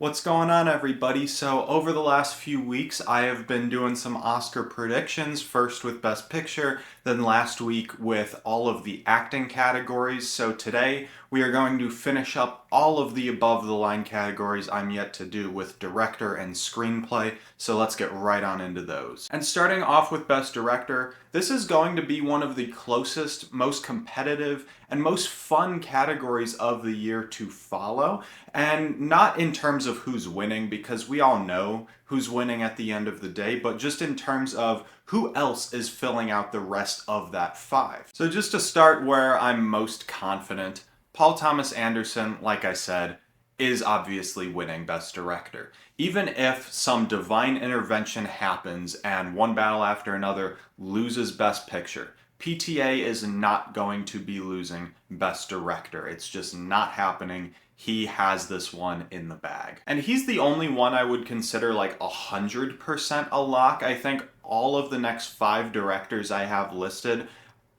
What's going on, everybody? So, over the last few weeks, I have been doing some Oscar predictions, first with Best Picture, then last week with all of the acting categories. So, today we are going to finish up all of the above the line categories I'm yet to do with director and screenplay. So, let's get right on into those. And starting off with Best Director, this is going to be one of the closest, most competitive, and most fun categories of the year to follow. And not in terms of who's winning, because we all know who's winning at the end of the day, but just in terms of who else is filling out the rest of that five. So just to start where I'm most confident, Paul Thomas Anderson, like I said, is obviously winning Best Director. Even if some divine intervention happens and one battle after another loses Best Picture, PTA is not going to be losing Best Director. It's just not happening. He has this one in the bag. And he's the only one I would consider like 100% a lock. I think all of the next five directors I have listed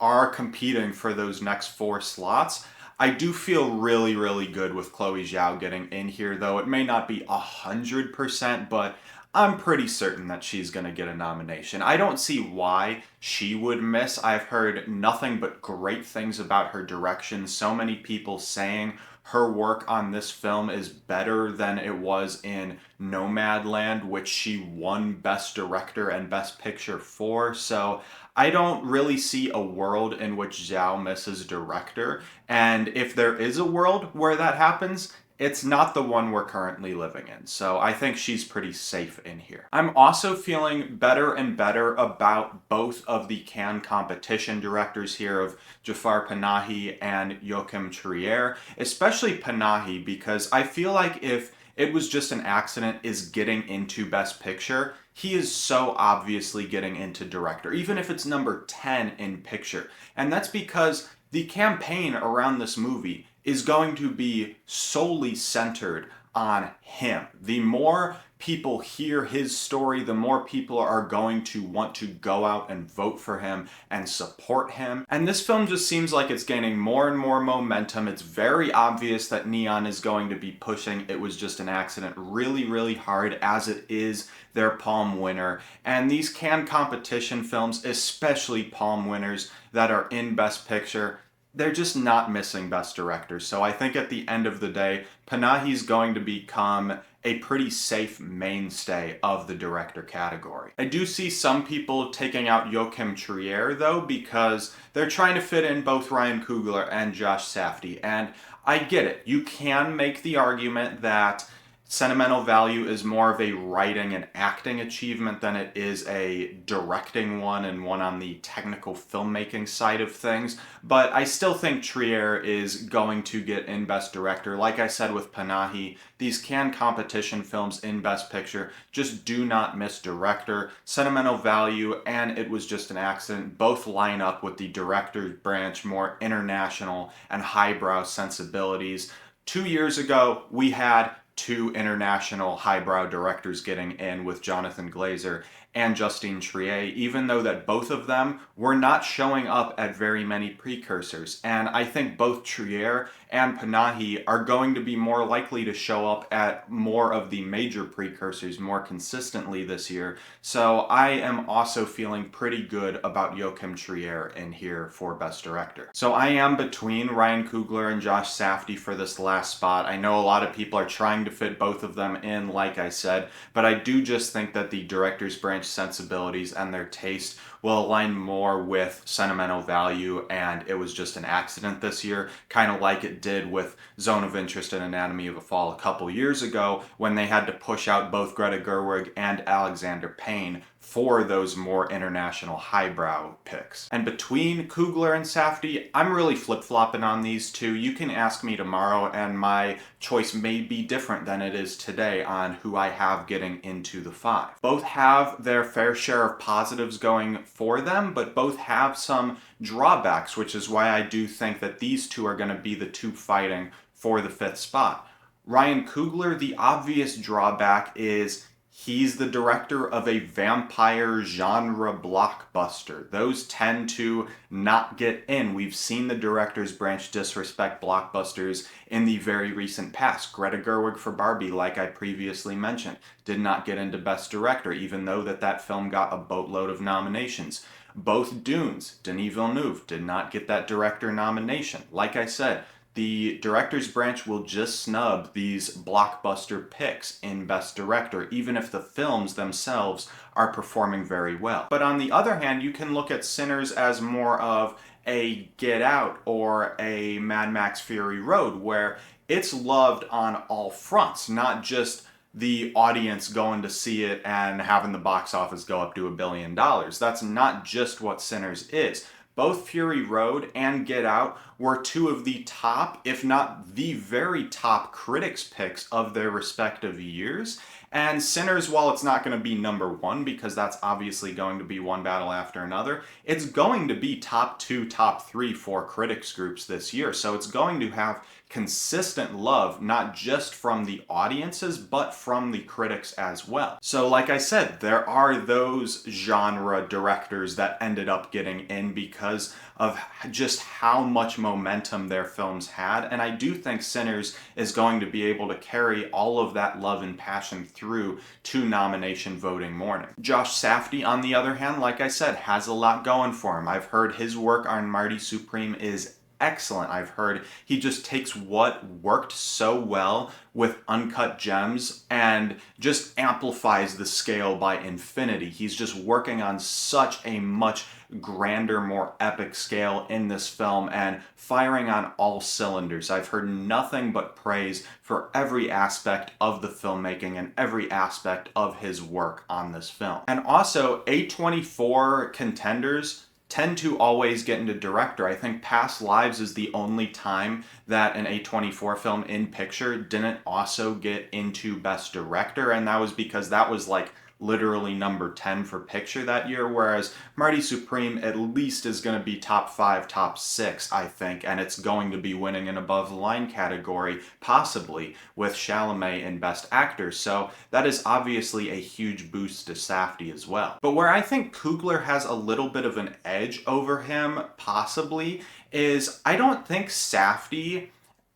are competing for those next four slots. I do feel really, really good with Chloe Zhao getting in here, though it may not be 100%, but I'm pretty certain that she's going to get a nomination. I don't see why she would miss. I've heard nothing but great things about her direction. So many people saying her work on this film is better than it was in Nomadland, which she won Best Director and Best Picture for. So I don't really see a world in which Zhao misses director. And if there is a world where that happens, it's not the one we're currently living in, so I think she's pretty safe in here. I'm also feeling better and better about both of the Cannes competition directors here of Jafar Panahi and Joachim Trier, especially Panahi, because I feel like if It Was Just an Accident is getting into Best Picture, he is so obviously getting into director, even if it's number 10 in picture. And that's because the campaign around this movie is going to be solely centered on him. The more people hear his story, the more people are going to want to go out and vote for him and support him. And this film just seems like it's gaining more and more momentum. It's very obvious that Neon is going to be pushing It Was Just an Accident really, really hard, as it is their Palm winner. And these Cannes competition films, especially Palm winners that are in Best Picture, they're just not missing Best Director. So I think at the end of the day, Panahi's going to become a pretty safe mainstay of the director category. I do see some people taking out Joachim Trier, though, because they're trying to fit in both Ryan Coogler and Josh Safdie. And I get it. You can make the argument that Sentimental Value is more of a writing and acting achievement than it is a directing one, and one on the technical filmmaking side of things. But I still think Trier is going to get in Best Director. Like I said with Panahi, these Cannes competition films in Best Picture just do not miss director. Sentimental Value and It Was Just an Accident both line up with the director's branch more international and highbrow sensibilities. 2 years ago, we had two international highbrow directors getting in with Jonathan Glazer and Justine Triet, even though that both of them were not showing up at very many precursors. And I think both Trier and Panahi are going to be more likely to show up at more of the major precursors more consistently this year. So I am also feeling pretty good about Joachim Trier in here for Best Director. So I am between Ryan Coogler and Josh Safdie for this last spot. I know a lot of people are trying to fit both of them in, like I said, but I do just think that the director's branch sensibilities and their taste will align more with Sentimental Value and It Was Just an Accident this year, kind of like it did with Zone of Interest and Anatomy of a Fall a couple years ago, when they had to push out both Greta Gerwig and Alexander Payne for those more international highbrow picks. And between Coogler and Safdie, I'm really flip-flopping on these two. You can ask me tomorrow and my choice may be different than it is today on who I have getting into the five. Both have their fair share of positives going for them, but both have some drawbacks, which is why I do think that these two are going to be the two fighting for the fifth spot. Ryan Coogler, the obvious drawback is He's the director of a vampire genre blockbuster. Those tend to not get in. We've seen the director's branch disrespect blockbusters in the very recent past. Greta Gerwig for Barbie, like I previously mentioned, did not get into Best Director, even though that film got a boatload of nominations. Both Dunes, Denis Villeneuve, did not get that director nomination. Like I said, the director's branch will just snub these blockbuster picks in Best Director, even if the films themselves are performing very well. But on the other hand, you can look at Sinners as more of a Get Out or a Mad Max Fury Road, where it's loved on all fronts, not just the audience going to see it and having the box office go up to $1 billion. That's not just what Sinners is. Both Fury Road and Get Out were two of the top, if not the very top, critics' picks of their respective years. And Sinners, while it's not going to be number one, because that's obviously going to be one battle after another, it's going to be top 2, top 3 for critics groups this year. So it's going to have consistent love, not just from the audiences, but from the critics as well. So like I said, there are those genre directors that ended up getting in because of just how much momentum their films had, and I do think Sinners is going to be able to carry all of that love and passion through to nomination voting morning. Josh Safdie, on the other hand, like I said, has a lot going for him. I've heard his work on Marty Supreme is excellent. I've heard he just takes what worked so well with Uncut Gems and just amplifies the scale by infinity. He's just working on such a much grander, more epic scale in this film and firing on all cylinders. I've heard nothing but praise for every aspect of the filmmaking and every aspect of his work on this film. And also, A24 contenders tend to always get into director. I think Past Lives is the only time that an A24 film in picture didn't also get into Best Director, and that was because that was like literally number 10 for picture that year, whereas Marty Supreme at least is going to be top 5, top 6, I think, and it's going to be winning an above the line category, possibly, with Chalamet in Best Actor, so that is obviously a huge boost to Safdie as well. But where I think Coogler has a little bit of an edge over him, possibly, is I don't think Safdie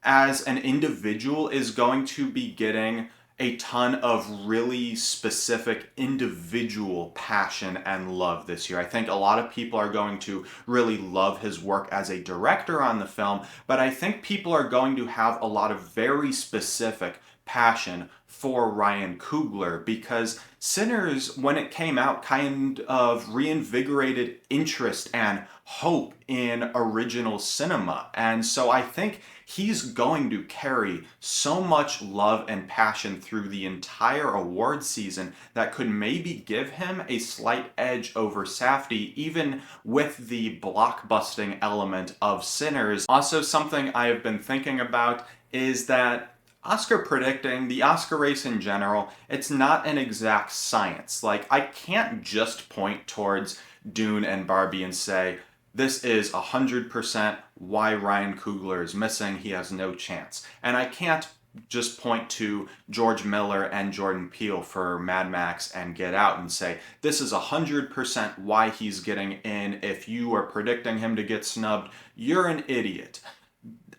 as an individual is going to be getting a ton of really specific individual passion and love this year. I think a lot of people are going to really love his work as a director on the film, but I think people are going to have a lot of very specific passion for Ryan Coogler because Sinners, when it came out, kind of reinvigorated interest and hope in original cinema. And so I think he's going to carry so much love and passion through the entire award season that could maybe give him a slight edge over Safdie, even with the blockbusting element of Sinners. Also, something I have been thinking about is that Oscar predicting, the Oscar race in general, it's not an exact science. Like, I can't just point towards Dune and Barbie and say, this is 100% why Ryan Coogler is missing, he has no chance. And I can't just point to George Miller and Jordan Peele for Mad Max and Get Out and say, this is 100% why he's getting in. If you are predicting him to get snubbed, you're an idiot.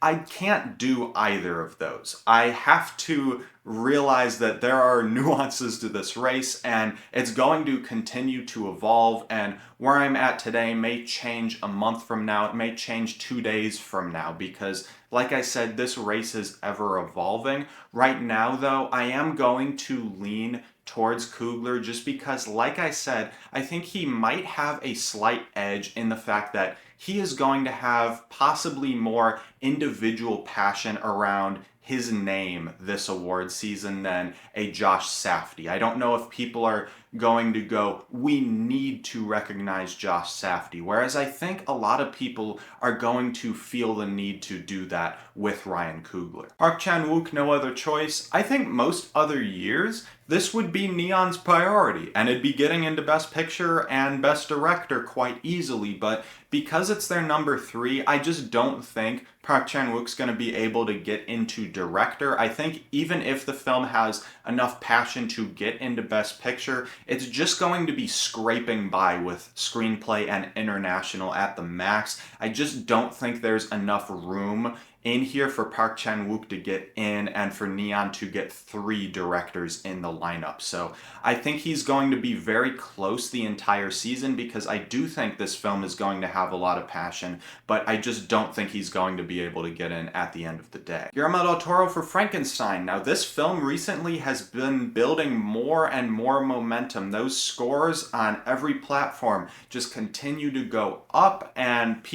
I can't do either of those. I have to realize that there are nuances to this race and it's going to continue to evolve, and where I'm at today may change a month from now, it may change 2 days from now, because like I said, this race is ever evolving. Right now though, I am going to lean towards Coogler just because, like I said, I think he might have a slight edge in the fact that he is going to have possibly more individual passion around his name this award season than a Josh Safdie. I don't know if people are going to go, we need to recognize Josh Safdie, whereas I think a lot of people are going to feel the need to do that with Ryan Coogler. Park Chan-wook, no other choice. I think most other years, this would be Neon's priority, and it'd be getting into Best Picture and Best Director quite easily, but because it's their number 3, I just don't think Park Chan-wook's going to be able to get into director. I think even if the film has enough passion to get into Best Picture, it's just going to be scraping by with screenplay and international at the max. I just don't think there's enough room in here for Park Chan-wook to get in and for Neon to get 3 directors in the lineup. So I think he's going to be very close the entire season because I do think this film is going to have a lot of passion, but I just don't think he's going to be able to get in at the end of the day. Guillermo del Toro for Frankenstein. Now this film recently has been building more and more momentum. Those scores on every platform just continue to go up, and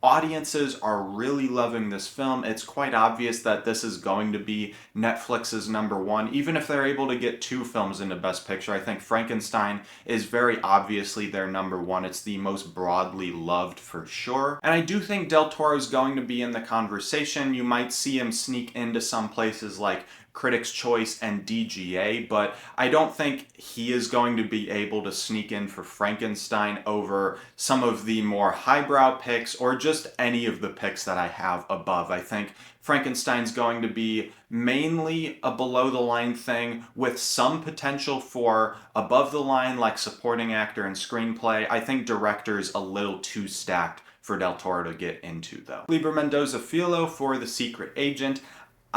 audiences are really loving this film. It's quite obvious that this is going to be Netflix's number 1, even if they're able to get 2 films into Best Picture. I think Frankenstein is very obviously their number 1. It's the most broadly loved for sure. And I do think Del Toro's going to be in the conversation. You might see him sneak into some places like Critics' Choice and DGA, but I don't think he is going to be able to sneak in for Frankenstein over some of the more highbrow picks or just any of the picks that I have above. I think Frankenstein's going to be mainly a below-the-line thing with some potential for above-the-line like supporting actor and screenplay. I think director's a little too stacked for Del Toro to get into, though. Liber Mendoza Filho for The Secret Agent.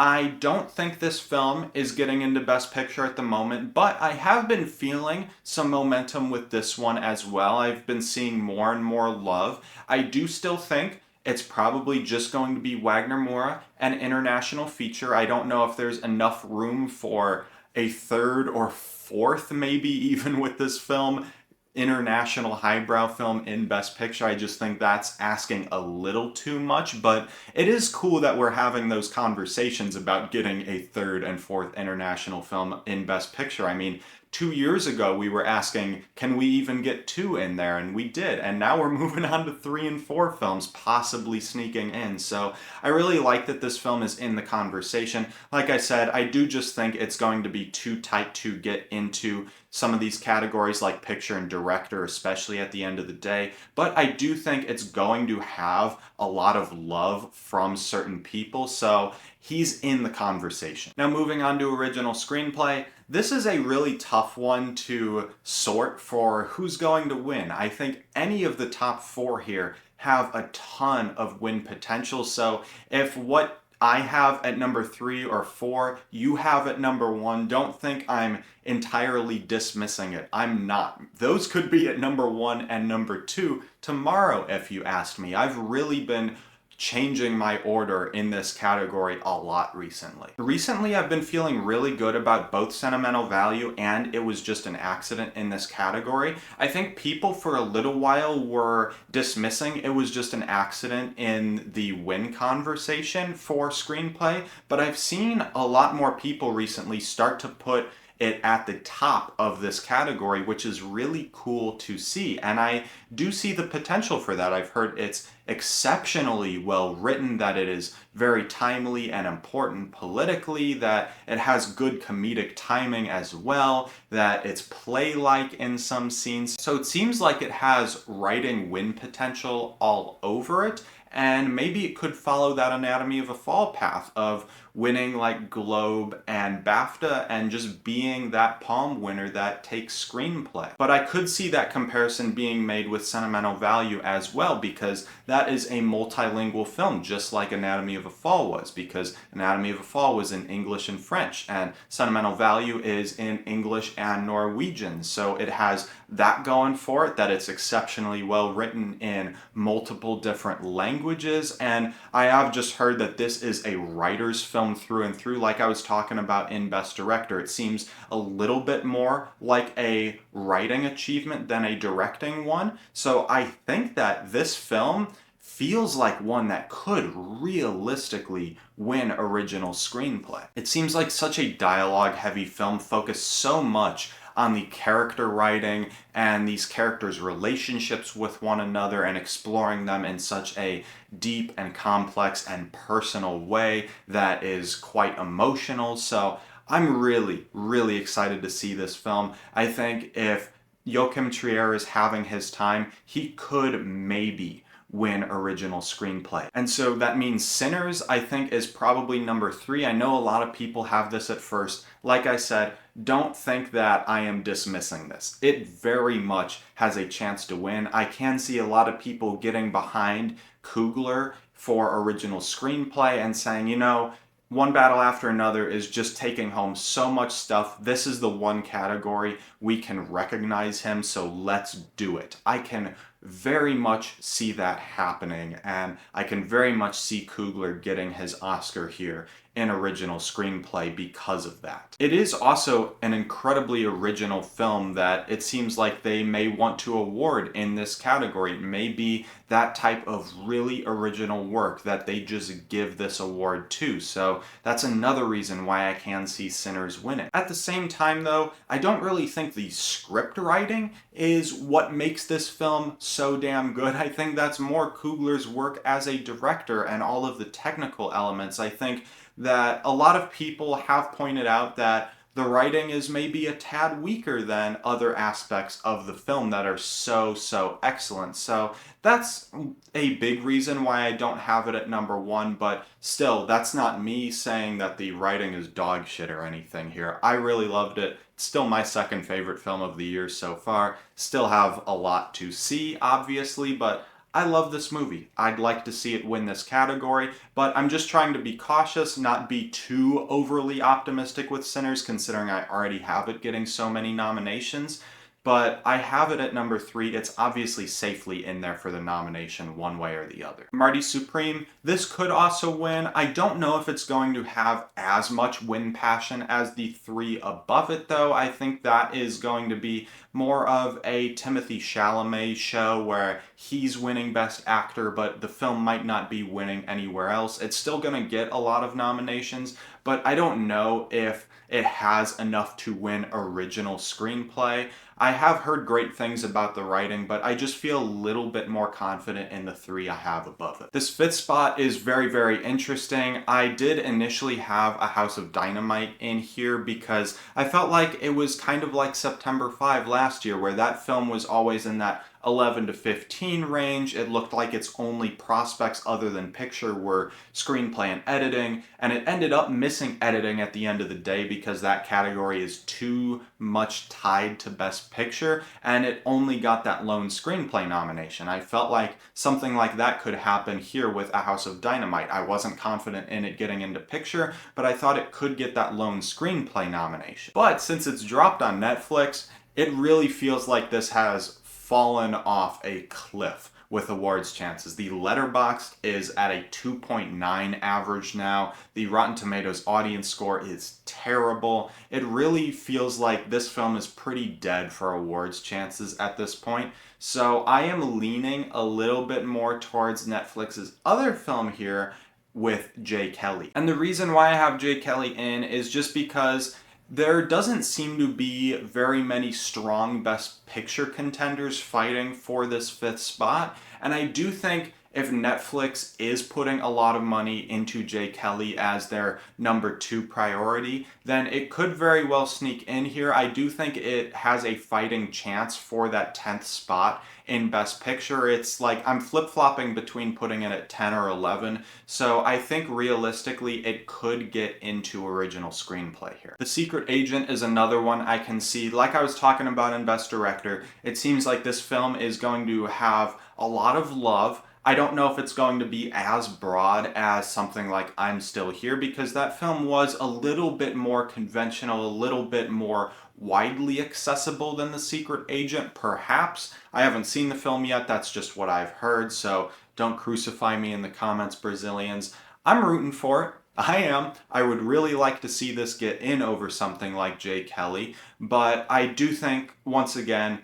I don't think this film is getting into Best Picture at the moment, but I have been feeling some momentum with this one as well. I've been seeing more and more love. I do still think it's probably just going to be Wagner Moura, an international feature. I don't know if there's enough room for a 3rd or 4th, maybe even with this film, international highbrow film in Best Picture. I just think that's asking a little too much, but it is cool that we're having those conversations about getting a 3rd and 4th international film in Best Picture. I mean, 2 years ago we were asking, can we even get 2 in there? And we did. And now we're moving on to 3 and 4 films possibly sneaking in. So I really like that this film is in the conversation. Like I said, I do just think it's going to be too tight to get into some of these categories like picture and director, especially at the end of the day. But I do think it's going to have a lot of love from certain people. So he's in the conversation. Now moving on to original screenplay. This is a really tough one to sort for who's going to win. I think any of the top 4 here have a ton of win potential. So if what I have at number 3 or 4, you have at number 1, don't think I'm entirely dismissing it. I'm not. Those could be at number 1 and number 2 tomorrow if you asked me. I've really been changing my order in this category a lot recently. Recently, I've been feeling really good about both Sentimental Value and It Was Just an Accident in this category. I think people for a little while were dismissing It Was Just an Accident in the win conversation for screenplay, but I've seen a lot more people recently start to put it at the top of this category, which is really cool to see. And I do see the potential for that. I've heard it's exceptionally well written, that it is very timely and important politically, that it has good comedic timing as well, that it's play-like in some scenes. So it seems like it has writing win potential all over it. And maybe it could follow that Anatomy of a Fall path of winning like Globe and BAFTA and just being that Palm winner that takes screenplay. But I could see that comparison being made with Sentimental Value as well, because that is a multilingual film, just like Anatomy of a Fall was, because Anatomy of a Fall was in English and French, and Sentimental Value is in English and Norwegian. So it has that going for it, that it's exceptionally well written in multiple different languages. And I have just heard that this is a writer's film through and through, like I was talking about in Best Director. It seems a little bit more like a writing achievement than a directing one. So I think that this film feels like one that could realistically win original screenplay. It seems like such a dialogue-heavy film, focused so much on the character writing and these characters' relationships with one another and exploring them in such a deep and complex and personal way that is quite emotional. So I'm really, really excited to see this film. I think if Joachim Trier is having his time, he could maybe win original screenplay. And so that means Sinners, I think, is probably number 3. I know a lot of people have this at first. Like I said, don't think that I am dismissing this. It very much has a chance to win. I can see a lot of people getting behind Coogler for original screenplay and saying, you know, One Battle After Another is just taking home so much stuff. This is the one category we can recognize him, so let's do it. I can very much see that happening, and I can very much see Coogler getting his Oscar here in original screenplay because of that. It is also an incredibly original film that it seems like they may want to award in this category. It may be that type of really original work that they just give this award to. So that's another reason why I can see Sinners win it. At the same time though, I don't really think the script writing is what makes this film so damn good. I think that's more Coogler's work as a director and all of the technical elements. I think that a lot of people have pointed out that the writing is maybe a tad weaker than other aspects of the film that are so excellent. So that's a big reason why I don't have it at number 1, but still, that's not me saying that the writing is dog shit or anything here. I really loved it. It's still my second favorite film of the year so far. Still have a lot to see, obviously, but I love this movie. I'd like to see it win this category, but I'm just trying to be cautious, not be too overly optimistic with Sinners, considering I already have it getting so many nominations. But I have it at number 3. It's obviously safely in there for the nomination one way or the other. Marty Supreme, this could also win. I don't know if it's going to have as much win passion as the 3 above it though. I think that is going to be more of a Timothée Chalamet show where he's winning Best Actor, but the film might not be winning anywhere else. It's still going to get a lot of nominations, but I don't know if it has enough to win original screenplay. I have heard great things about the writing, but I just feel a little bit more confident in the 3 I have above it. This 5th spot is very interesting. I did initially have A House of Dynamite in here because I felt like it was kind of like September 5 last year, where that film was always in that 11 to 15 range. It looked like its only prospects other than picture were screenplay and editing, and it ended up missing editing at the end of the day because that category is too much tied to Best Picture, and it only got that lone screenplay nomination. I felt like something like that could happen here with A House of Dynamite. I wasn't confident in it getting into picture, but I thought it could get that lone screenplay nomination. But since it's dropped on Netflix, it really feels like this has fallen off a cliff with awards chances. The Letterboxd is at a 2.9 average now. The Rotten Tomatoes audience score is terrible. It really feels like this film is pretty dead for awards chances at this point. So I am leaning a little bit more towards Netflix's other film here with Jay Kelly. And the reason why I have Jay Kelly in is just because there doesn't seem to be very many strong Best Picture contenders fighting for this 5th spot. And I do think if Netflix is putting a lot of money into Jay Kelly as their number 2 priority, then it could very well sneak in here. I do think it has a fighting chance for that 10th spot in Best Picture. It's like I'm flip-flopping between putting it at 10 or 11, so I think realistically it could get into original screenplay here. The Secret Agent is another one I can see. Like I was talking about in Best Director, it seems like this film is going to have a lot of love. I don't know if it's going to be as broad as something like I'm Still Here, because that film was a little bit more conventional, a little bit more widely accessible than The Secret Agent, perhaps. I haven't seen the film yet, that's just what I've heard, so don't crucify me in the comments, Brazilians. I'm rooting for it. I am. I would really like to see this get in over something like Jay Kelly, but I do think, once again,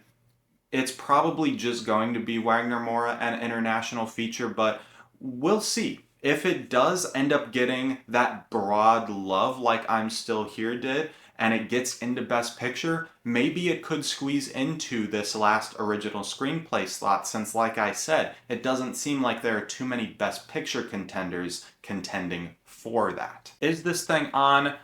it's probably just going to be Wagner Moura and international feature, but we'll see. If it does end up getting that broad love like I'm Still Here did, and it gets into Best Picture, maybe it could squeeze into this last original screenplay slot, since like I said, it doesn't seem like there are too many Best Picture contenders contending for that. Is this thing on?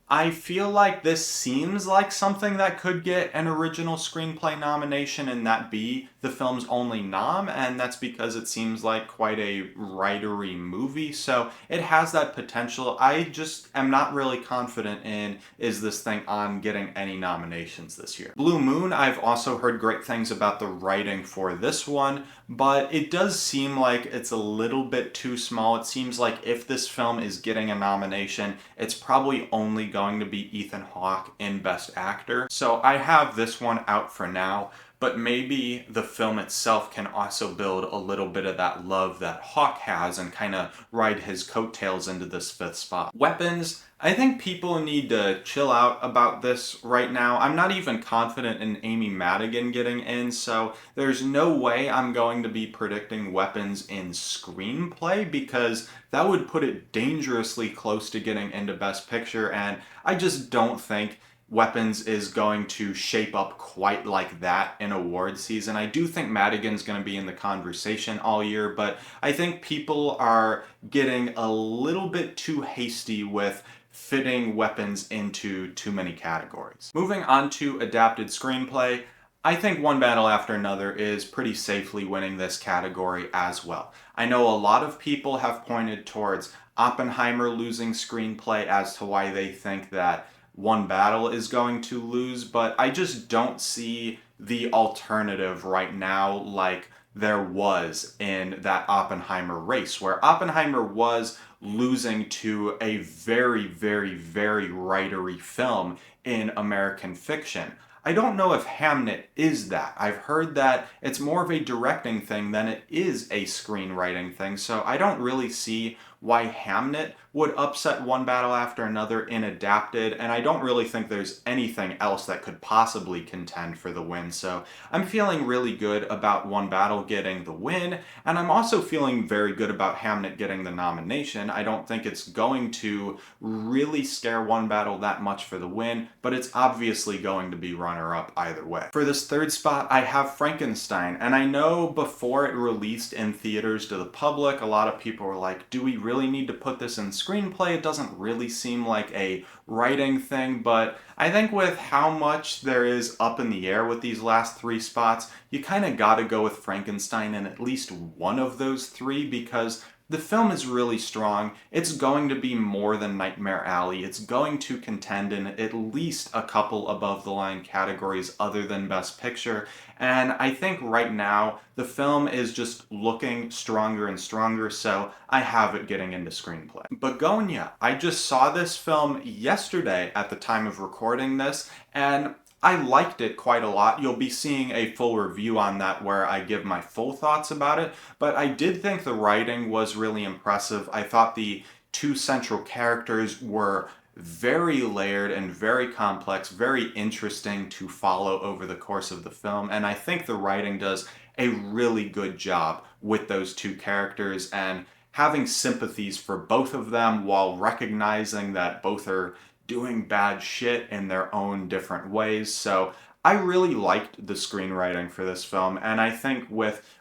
I feel like this seems like something that could get an original screenplay nomination and that be the film's only nom, and that's because it seems like quite a writery movie, so it has that potential. I just am not really confident in is this thing on getting any nominations this year. Blue Moon, I've also heard great things about the writing for this one, but it does seem like it's a little bit too small. It seems like if this film is getting a nomination, it's probably only going to be Ethan Hawke in Best Actor. So I have this one out for now, but maybe the film itself can also build a little bit of that love that Hawke has and kind of ride his coattails into this fifth spot. Weapons, I think people need to chill out about this right now. I'm not even confident in Amy Madigan getting in, so there's no way I'm going to be predicting Weapons in Screenplay because that would put it dangerously close to getting into Best Picture, and I just don't think Weapons is going to shape up quite like that in award season. I do think Madigan's going to be in the conversation all year, but I think people are getting a little bit too hasty with fitting Weapons into too many categories. Moving on to adapted screenplay, I think One Battle After Another is pretty safely winning this category as well. I know a lot of people have pointed towards Oppenheimer losing screenplay as to why they think that One Battle is going to lose, but I just don't see the alternative right now like there was in that Oppenheimer race, where Oppenheimer was losing to a very, very, very writery film in American fiction. I don't know if Hamnet is that. I've heard that it's more of a directing thing than it is a screenwriting thing, so I don't really see why Hamnet would upset One Battle After Another in adapted, and I don't really think there's anything else that could possibly contend for the win, so I'm feeling really good about One Battle getting the win, and I'm also feeling very good about Hamnet getting the nomination. I don't think it's going to really scare One Battle that much for the win, but it's obviously going to be runner-up either way. For this third spot, I have Frankenstein, and I know before it released in theaters to the public, a lot of people were like, do we really need to put this in screenplay? It doesn't really seem like a writing thing, but I think with how much there is up in the air with these last three spots, you kind of gotta go with Frankenstein in at least one of those three because the film is really strong. It's going to be more than Nightmare Alley. It's going to contend in at least a couple above the line categories other than Best Picture. And I think right now the film is just looking stronger and stronger, so I have it getting into screenplay. Begonia, I just saw this film yesterday at the time of recording this, and I liked it quite a lot. You'll be seeing a full review on that where I give my full thoughts about it, but I did think the writing was really impressive. I thought the two central characters were very layered and very complex, very interesting to follow over the course of the film, and I think the writing does a really good job with those two characters and having sympathies for both of them while recognizing that both are doing bad shit in their own different ways. So I really liked the screenwriting for this film, and I think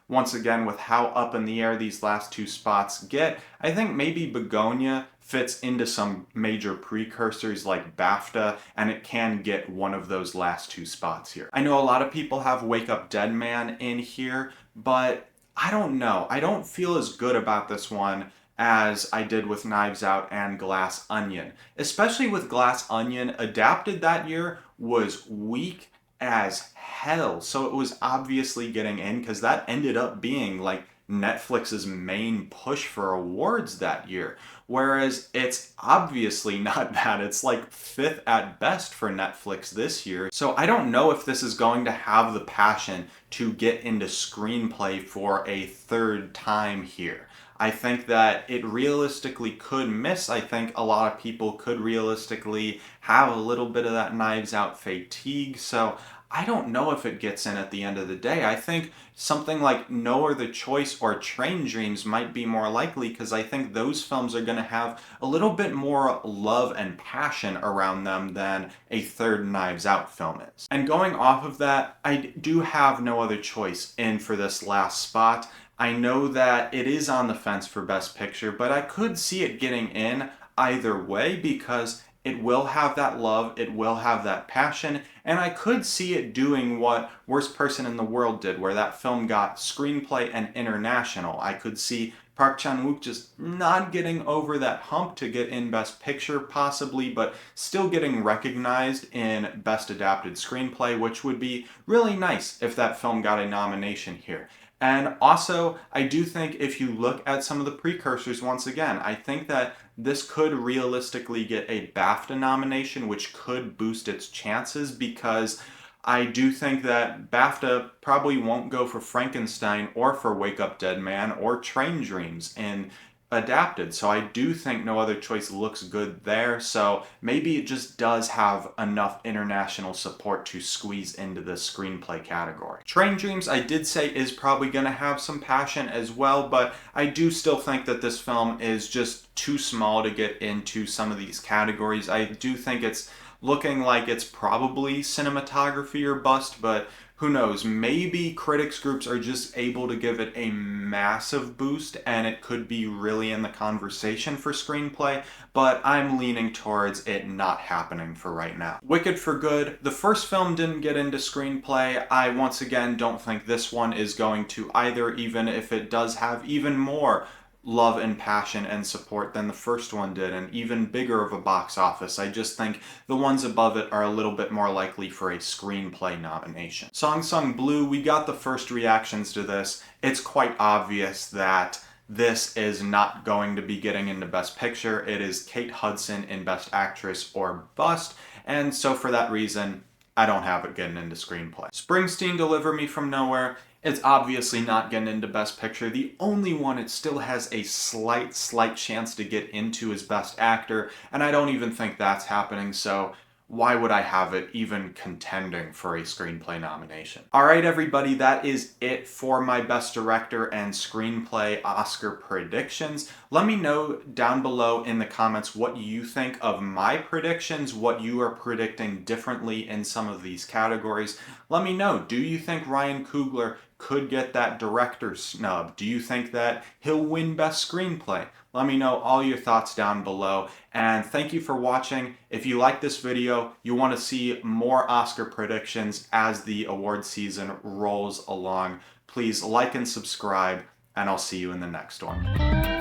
once again, with how up in the air these last two spots get, I think maybe Begonia fits into some major precursors like BAFTA, and it can get one of those last two spots here. I know a lot of people have Wake Up Dead Man in here, but I don't know. I don't feel as good about this one as I did with Knives Out and Glass Onion. Especially with Glass Onion, adapted that year was weak as hell. So it was obviously getting in because that ended up being like Netflix's main push for awards that year. Whereas it's obviously not that. It's like fifth at best for Netflix this year. So I don't know if this is going to have the passion to get into screenplay for a third time here. I think that it realistically could miss. I think a lot of people could realistically have a little bit of that Knives Out fatigue. So I don't know if it gets in at the end of the day. I think something like No Other Choice or Train Dreams might be more likely because I think those films are going to have a little bit more love and passion around them than a third Knives Out film is. And going off of that, I do have No Other Choice in for this last spot. I know that it is on the fence for Best Picture, but I could see it getting in either way because it will have that love, it will have that passion, and I could see it doing what Worst Person in the World did, where that film got Screenplay and International. I could see Park Chan-wook just not getting over that hump to get in Best Picture possibly, but still getting recognized in Best Adapted Screenplay, which would be really nice if that film got a nomination here. And also, I do think if you look at some of the precursors once again, I think that this could realistically get a BAFTA nomination, which could boost its chances because I do think that BAFTA probably won't go for Frankenstein or for Wake Up Dead Man or Train Dreams in adapted. So I do think No Other Choice looks good there. So maybe it just does have enough international support to squeeze into the screenplay category. Train Dreams, I did say, is probably going to have some passion as well, but I do still think that this film is just too small to get into some of these categories. I do think it's looking like it's probably cinematography or bust, but who knows? Maybe critics groups are just able to give it a massive boost and it could be really in the conversation for screenplay, but I'm leaning towards it not happening for right now. Wicked for Good, the first film didn't get into screenplay. I once again don't think this one is going to either, even if it does have even more love and passion and support than the first one did, and even bigger of a box office. I just think the ones above it are a little bit more likely for a screenplay nomination. Song Sung Blue, we got the first reactions to this. It's quite obvious that this is not going to be getting into Best Picture. It is Kate Hudson in Best Actress or Bust, and so for that reason, I don't have it getting into screenplay. Springsteen, Deliver Me From Nowhere, it's obviously not getting into Best Picture. The only one it still has a slight chance to get into is Best Actor, and I don't even think that's happening, so why would I have it even contending for a screenplay nomination? Alright everybody, that is it for my Best Director and Screenplay Oscar predictions. Let me know down below in the comments what you think of my predictions, what you are predicting differently in some of these categories. Let me know, do you think Ryan Coogler could get that director's snub? Do you think that he'll win Best Screenplay? Let me know all your thoughts down below, and thank you for watching. If you like this video, you want to see more Oscar predictions as the award season rolls along, please like and subscribe, and I'll see you in the next one.